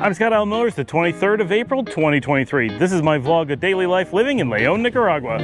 I'm Scott Al Miller. It's the 23rd of April, 2023. This is my vlog of daily life living in León, Nicaragua.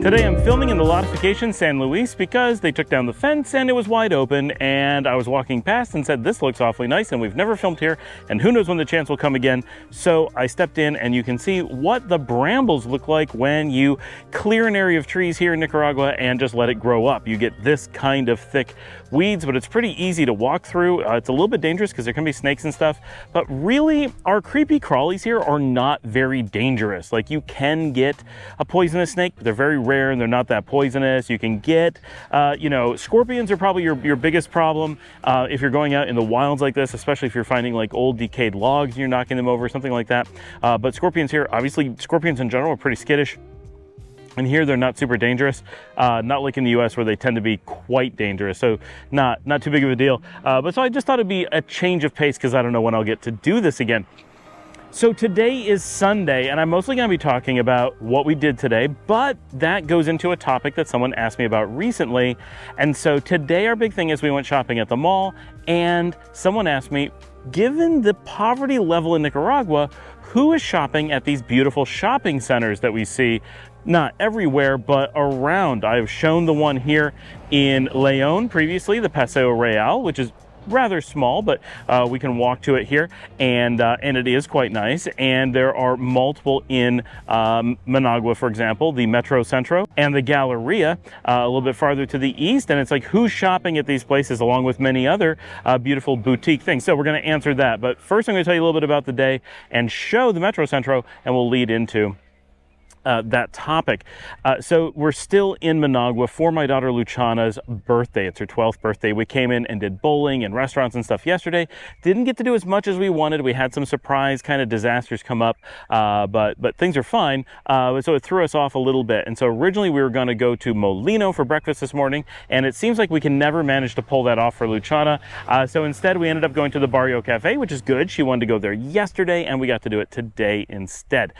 Today I'm filming in the Lotification San Luis because they took down the fence and it was wide open, and I was walking past and said, this looks awfully nice and we've never filmed here and who knows when the chance will come again. So I stepped in and you can see what the brambles look like when you clear an area of trees here in Nicaragua and just let it grow up. You get this kind of thick weeds, but it's pretty easy to walk through. It's a little bit dangerous because there can be snakes and stuff, but really our creepy crawlies here are not very dangerous. Like, you can get a poisonous snake, but they're very rare and they're not that poisonous. You can get, scorpions are probably your biggest problem if you're going out in the wilds like this, especially if you're finding like old decayed logs and you're knocking them over, something like that. But scorpions here, obviously scorpions in general are pretty skittish. And here they're not super dangerous, not like in the US where they tend to be quite dangerous. So not too big of a deal. But so I just thought it'd be a change of pace because I don't know when I'll get to do this again. So today is Sunday, and I'm mostly going to be talking about what we did today, but that goes into a topic that someone asked me about recently. And so today our big thing is we went shopping at the mall, and someone asked me, given the poverty level in Nicaragua, who is shopping at these beautiful shopping centers that we see not everywhere, but around? I've shown the one here in León previously, the Paseo Real, which is rather small, but we can walk to it here, and it is quite nice. And there are multiple in Managua, for example, the MetroCentro and the Galleria a little bit farther to the east. And it's like, who's shopping at these places, along with many other beautiful boutique things? So we're going to answer that. But first, I'm going to tell you a little bit about the day and show the MetroCentro, and we'll lead into that topic. So we're still in Managua for my daughter Luciana's birthday. It's her 12th birthday. We came in and did bowling and restaurants and stuff yesterday. Didn't get to do as much as we wanted. We had some surprise kind of disasters come up, but things are fine. So it threw us off a little bit. And so originally we were going to go to Molino for breakfast this morning, and it seems like we can never manage to pull that off for Luciana. So instead we ended up going to the Barrio Cafe, which is good. She wanted to go there yesterday, and we got to do it today instead.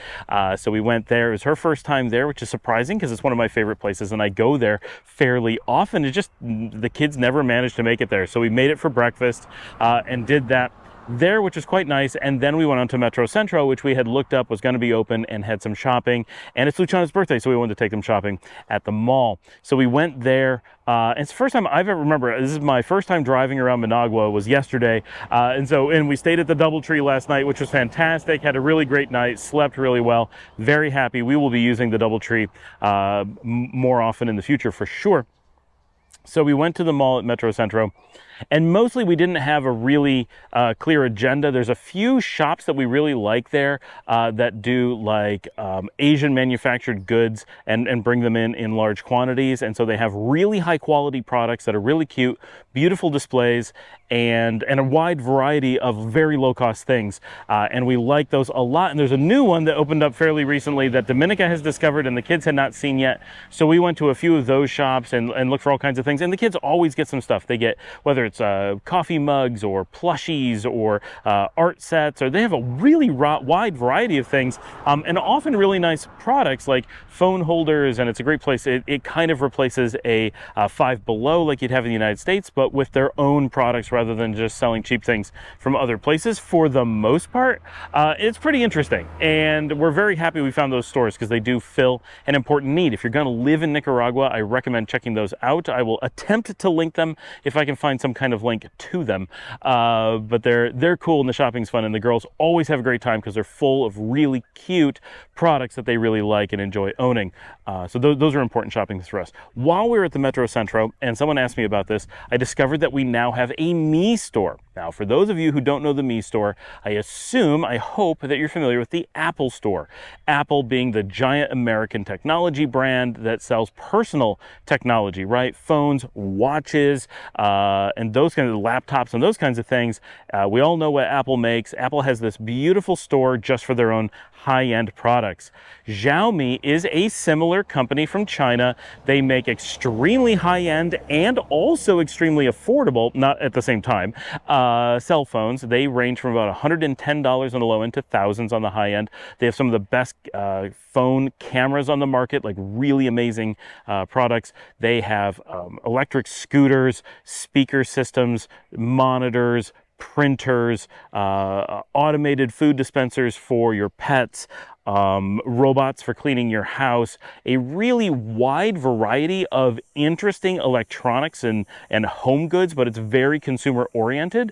So we went there. It was her first time there, which is surprising because it's one of my favorite places and I go there fairly often. It's just the kids never managed to make it there. So we made it for breakfast and did that there, which is quite nice. And then we went on to MetroCentro, which we had looked up was going to be open, and had some shopping. And it's Luciana's birthday, so we wanted to take them shopping at the mall. So we went there. It's the first time I've ever remember. This is my first time driving around Managua, was yesterday. And we stayed at the DoubleTree last night, which was fantastic. Had a really great night, slept really well, very happy. We will be using the DoubleTree more often in the future for sure. So we went to the mall at MetroCentro, and mostly we didn't have a really clear agenda. There's a few shops that we really like there that do like Asian manufactured goods and bring them in large quantities. And so they have really high quality products that are really cute, beautiful displays, and a wide variety of very low cost things. And we like those a lot. And there's a new one that opened up fairly recently that Dominica has discovered and the kids had not seen yet. So we went to a few of those shops and looked for all kinds of things. And the kids always get some stuff. They get, whether it's coffee mugs or plushies or art sets, or they have a really wide variety of things, and often really nice products like phone holders. And it's a great place. It kind of replaces a Five Below like you'd have in the United States, but with their own products rather than just selling cheap things from other places for the most part. It's pretty interesting, and we're very happy we found those stores because they do fill an important need. If you're going to live in Nicaragua, I recommend checking those out. I will attempt to link them if I can find some kind of link to them, but they're cool and the shopping's fun, and the girls always have a great time because they're full of really cute products that they really like and enjoy owning. So those are important shopping for us. While we were at the MetroCentro, and someone asked me about this, I discovered that we now have a Me Store. Now, for those of you who don't know the Me Store, I hope that you're familiar with the Apple Store. Apple being the giant American technology brand that sells personal technology, right? Phones, watches, and those kinds of laptops and those kinds of things. We all know what Apple makes. Apple has this beautiful store just for their own high-end products. Xiaomi is a similar company from China. They make extremely high-end and also extremely affordable, not at the same time, cell phones. They range from about $110 on the low end to thousands on the high end. They have some of the best phone cameras on the market, like really amazing products. They have electric scooters, speaker systems, monitors, printers, automated food dispensers for your pets, robots for cleaning your house, a really wide variety of interesting electronics and home goods, but it's very consumer oriented.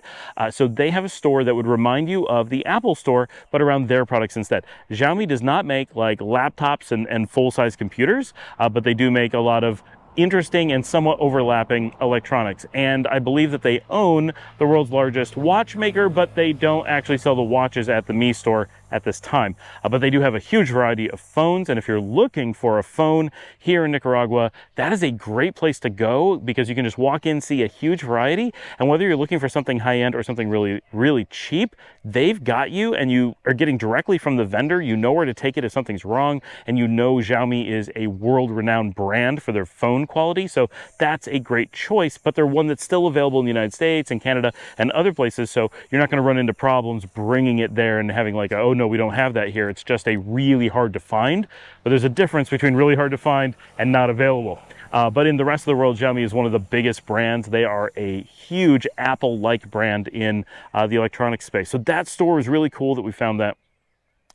So they have a store that would remind you of the Apple store, but around their products instead. Xiaomi does not make like laptops and full-size computers, but they do make a lot of interesting and somewhat overlapping electronics. And I believe that they own the world's largest watchmaker, but they don't actually sell the watches at the Mi store at this time. But they do have a huge variety of phones, and if you're looking for a phone here in Nicaragua, that is a great place to go because you can just walk in, see a huge variety, and whether you're looking for something high-end or something really, really cheap, they've got you, and you are getting directly from the vendor. You know where to take it if something's wrong, and you know Xiaomi is a world-renowned brand for their phone quality, so that's a great choice, but they're one that's still available in the United States and Canada and other places, so you're not going to run into problems bringing it there and having like, oh no, we don't have that here. It's just a really hard to find, but there's a difference between really hard to find and not available. But in the rest of the world, Xiaomi is one of the biggest brands. They are a huge Apple-like brand in the electronics space. So that store was really cool that we found that.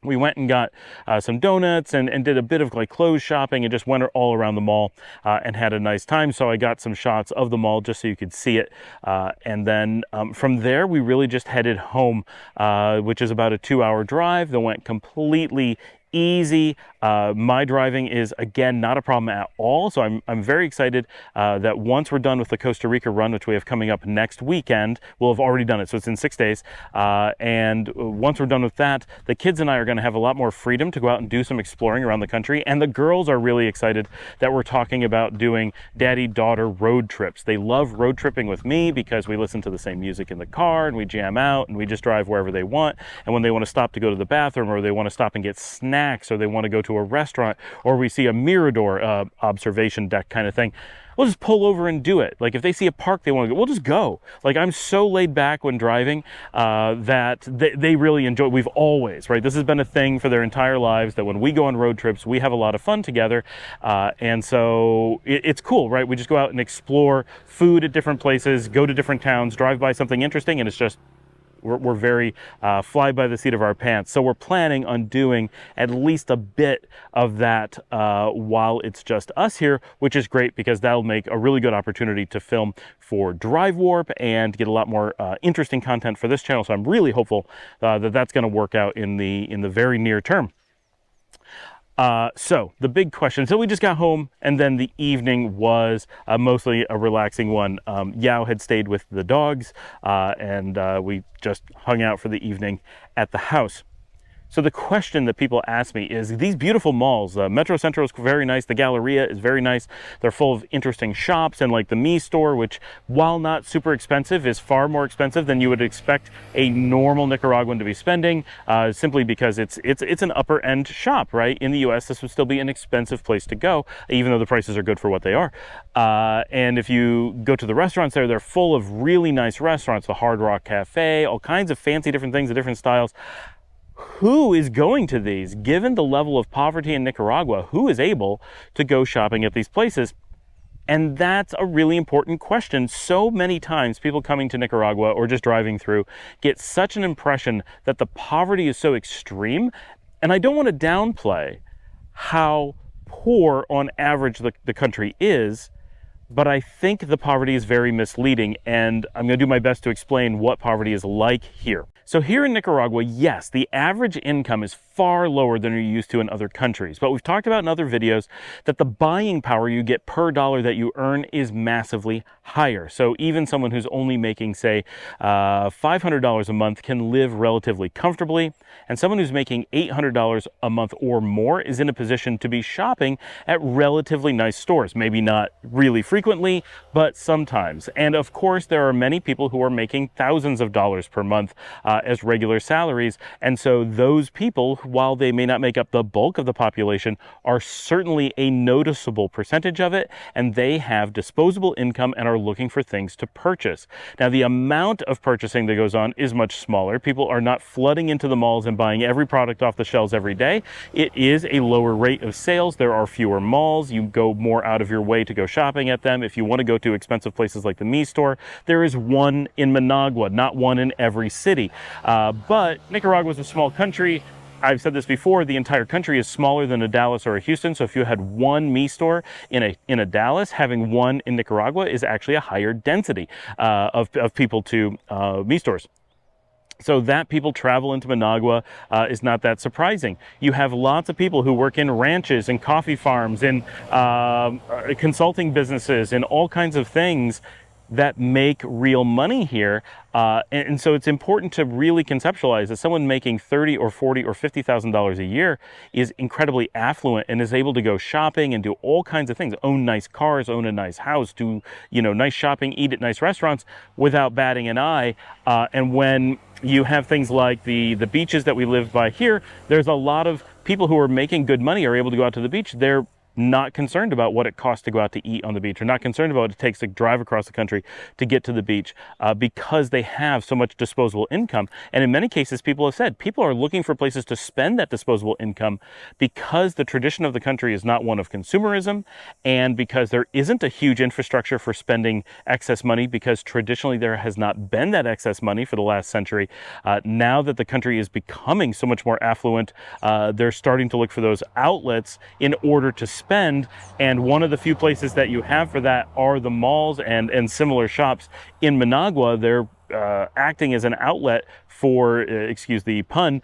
We went and got some donuts and did a bit of like clothes shopping and just went all around the mall and had a nice time. So I got some shots of the mall just so you could see it. And then from there, we really just headed home, which is about a 2-hour drive that went completely easy. My driving is, again, not a problem at all. So I'm very excited that once we're done with the Costa Rica run, which we have coming up next weekend, we'll have already done it. So it's in 6 days. And once we're done with that, the kids and I are going to have a lot more freedom to go out and do some exploring around the country. And the girls are really excited that we're talking about doing daddy-daughter road trips. They love road tripping with me because we listen to the same music in the car and we jam out and we just drive wherever they want. And when they want to stop to go to the bathroom or they want to stop and get snacks, or they want to go to a restaurant, or we see a mirador observation deck kind of thing, we'll just pull over and do it. Like if they see a park they want to go, we'll just go. Like I'm so laid back when driving that they really enjoy. We've always, right? This has been a thing for their entire lives that when we go on road trips, we have a lot of fun together. And so it's cool, right? We just go out and explore food at different places, go to different towns, drive by something interesting, and it's just, we're very fly by the seat of our pants. So we're planning on doing at least a bit of that while it's just us here, which is great because that'll make a really good opportunity to film for Drive Warp and get a lot more interesting content for this channel. So I'm really hopeful that that's going to work out in the very near term. So the big question, so we just got home and then the evening was mostly a relaxing one. Yao had stayed with the dogs and we just hung out for the evening at the house. So the question that people ask me is these beautiful malls. MetroCentro is very nice. The Galleria is very nice. They're full of interesting shops, and like the Mi store, which while not super expensive, is far more expensive than you would expect a normal Nicaraguan to be spending, simply because it's an upper end shop, right? In the US, this would still be an expensive place to go, even though the prices are good for what they are. And if you go to the restaurants there, they're full of really nice restaurants, the Barrio Cafe, all kinds of fancy different things, of different styles. Who is going to these? Given the level of poverty in Nicaragua, who is able to go shopping at these places? And that's a really important question. So many times people coming to Nicaragua or just driving through get such an impression that the poverty is so extreme. And I don't want to downplay how poor on average the country is, but I think the poverty is very misleading, and I'm going to do my best to explain what poverty is like here. So here in Nicaragua, yes, the average income is far lower than you're used to in other countries. But we've talked about in other videos that the buying power you get per dollar that you earn is massively higher. So even someone who's only making, say, $500 a month can live relatively comfortably. And someone who's making $800 a month or more is in a position to be shopping at relatively nice stores. Maybe not really frequently, but sometimes. And of course, there are many people who are making thousands of dollars per month as regular salaries. And so those people while they may not make up the bulk of the population, are certainly a noticeable percentage of it, and they have disposable income and are looking for things to purchase. Now, the amount of purchasing that goes on is much smaller. People are not flooding into the malls and buying every product off the shelves every day. It is a lower rate of sales. There are fewer malls. You go more out of your way to go shopping at them. If you want to go to expensive places like the Me Store, there is one in Managua, not one in every city. But Nicaragua is a small country. I've said this before, the entire country is smaller than a Dallas or a Houston. So if you had one Me Store in a Dallas, having one in Nicaragua is actually a higher density of people to Me Stores. So that people travel into Managua is not that surprising. You have lots of people who work in ranches and coffee farms and consulting businesses and all kinds of things that make real money here. And so it's important to really conceptualize that someone making $30,000 or $40,000 or $50,000 a year is incredibly affluent and is able to go shopping and do all kinds of things, own nice cars, own a nice house, do, nice shopping, eat at nice restaurants without batting an eye. And when you have things like the beaches that we live by here, there's a lot of people who are making good money are able to go out to the beach. They're not concerned about what it costs to go out to eat on the beach, or not concerned about what it takes to drive across the country to get to the beach, because they have so much disposable income. And in many cases, people have said people are looking for places to spend that disposable income because the tradition of the country is not one of consumerism, and because there isn't a huge infrastructure for spending excess money, because traditionally there has not been that excess money for the last century. Now that the country is becoming so much more affluent, they're starting to look for those outlets in order to spend. And one of the few places that you have for that are the malls and similar shops in Managua. They're acting as an outlet for, excuse the pun,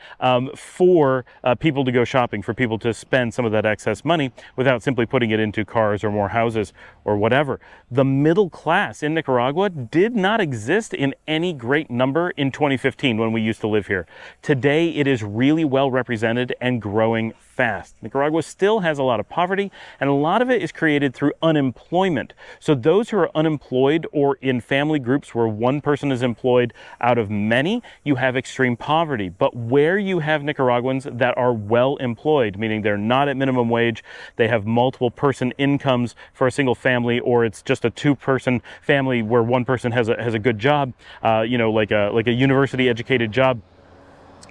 for people to go shopping, for people to spend some of that excess money without simply putting it into cars or more houses or whatever. The middle class in Nicaragua did not exist in any great number in 2015 when we used to live here. Today, it is really well represented and growing fast. Nicaragua still has a lot of poverty, and a lot of it is created through unemployment. So those who are unemployed or in family groups where one person is employed out of many, you have extreme poverty. But where you have Nicaraguans that are well employed, meaning they're not at minimum wage, they have multiple person incomes for a single family, or it's just a two-person family where one person has a good job, like a university educated job,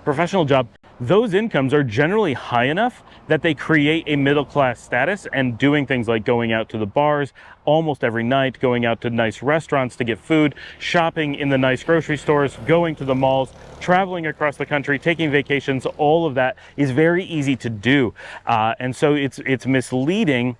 professional job, those incomes are generally high enough that they create a middle class status, and doing things like going out to the bars almost every night, going out to nice restaurants to get food, shopping in the nice grocery stores, going to the malls, traveling across the country, taking vacations, all of that is very easy to do. And so it's misleading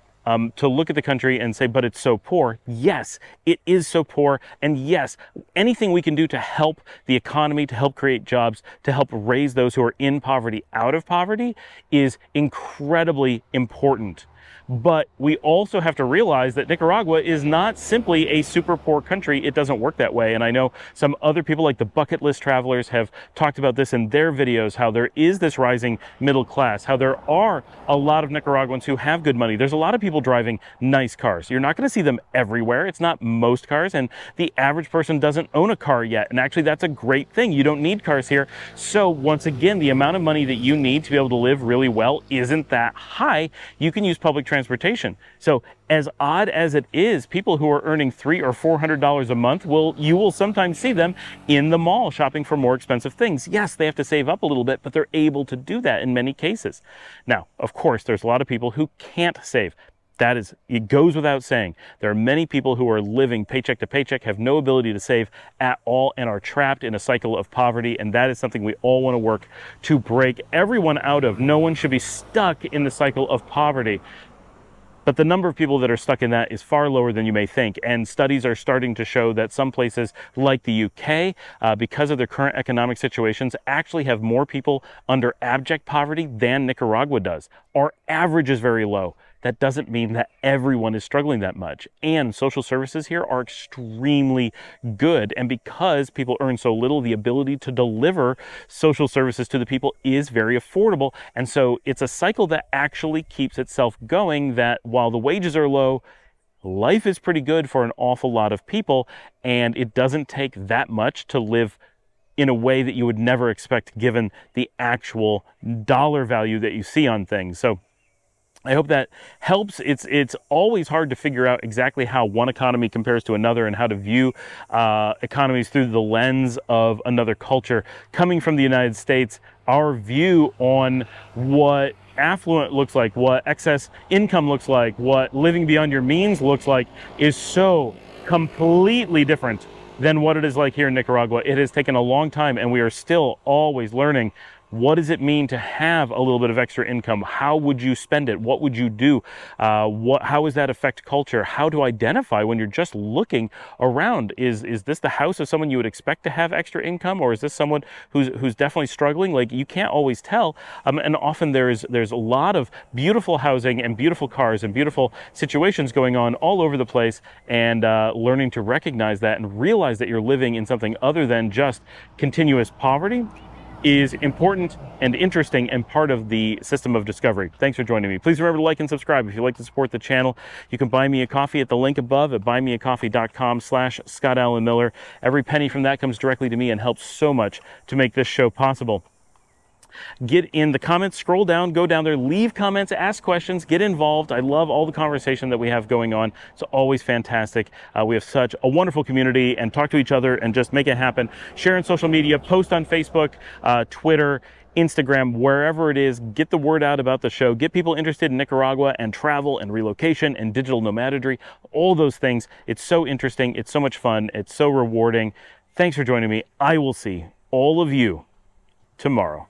to look at the country and say, but it's so poor. Yes, it is so poor. And yes, anything we can do to help the economy, to help create jobs, to help raise those who are in poverty out of poverty is incredibly important. But we also have to realize that Nicaragua is not simply a super poor country. It doesn't work that way. And I know some other people like the Bucket List Travelers have talked about this in their videos, how there is this rising middle class, how there are a lot of Nicaraguans who have good money. There's a lot of people driving nice cars. You're not going to see them everywhere. It's not most cars, and the average person doesn't own a car yet. And actually, that's a great thing. You don't need cars here. So once again, the amount of money that you need to be able to live really well isn't that high. You can use public transportation. So as odd as it is, people who are earning $300 or $400 a month, you will sometimes see them in the mall shopping for more expensive things. Yes, they have to save up a little bit, but they're able to do that in many cases. Now, of course, there's a lot of people who can't save. It goes without saying. There are many people who are living paycheck to paycheck, have no ability to save at all, and are trapped in a cycle of poverty. And that is something we all want to work to break everyone out of. No one should be stuck in the cycle of poverty. But the number of people that are stuck in that is far lower than you may think. And studies are starting to show that some places like the UK, because of their current economic situations, actually have more people under abject poverty than Nicaragua does. Our average is very low. That doesn't mean that everyone is struggling that much. And social services here are extremely good. And because people earn so little, the ability to deliver social services to the people is very affordable. And so it's a cycle that actually keeps itself going, that while the wages are low, life is pretty good for an awful lot of people. And it doesn't take that much to live in a way that you would never expect given the actual dollar value that you see on things. So I hope that helps. It's always hard to figure out exactly how one economy compares to another and how to view economies through the lens of another culture. Coming from the United States, our view on what affluent looks like, what excess income looks like, what living beyond your means looks like is so completely different than what it is like here in Nicaragua. It has taken a long time, and we are still always learning. What does it mean to have a little bit of extra income? How would you spend it? What would you do? How does that affect culture? How to identify when you're just looking around? Is this the house of someone you would expect to have extra income, or is this someone who's definitely struggling? Like, you can't always tell. And often there's a lot of beautiful housing and beautiful cars and beautiful situations going on all over the place, and learning to recognize that and realize that you're living in something other than just continuous poverty is important and interesting and part of the system of discovery. Thanks for joining me. Please remember to like and subscribe. If you'd like to support the channel, you can buy me a coffee at the link above at buymeacoffee.com/ScottAllenMiller. Every penny from that comes directly to me and helps so much to make this show possible. Get in the comments, scroll down, go down there, leave comments, ask questions, get involved. I love all the conversation that we have going on. It's always fantastic. We have such a wonderful community, and talk to each other and just make it happen. Share on social media, post on Facebook, Twitter, Instagram, wherever it is. Get the word out about the show. Get people interested in Nicaragua and travel and relocation and digital nomadry, all those things. It's so interesting. It's so much fun. It's so rewarding. Thanks for joining me. I will see all of you tomorrow.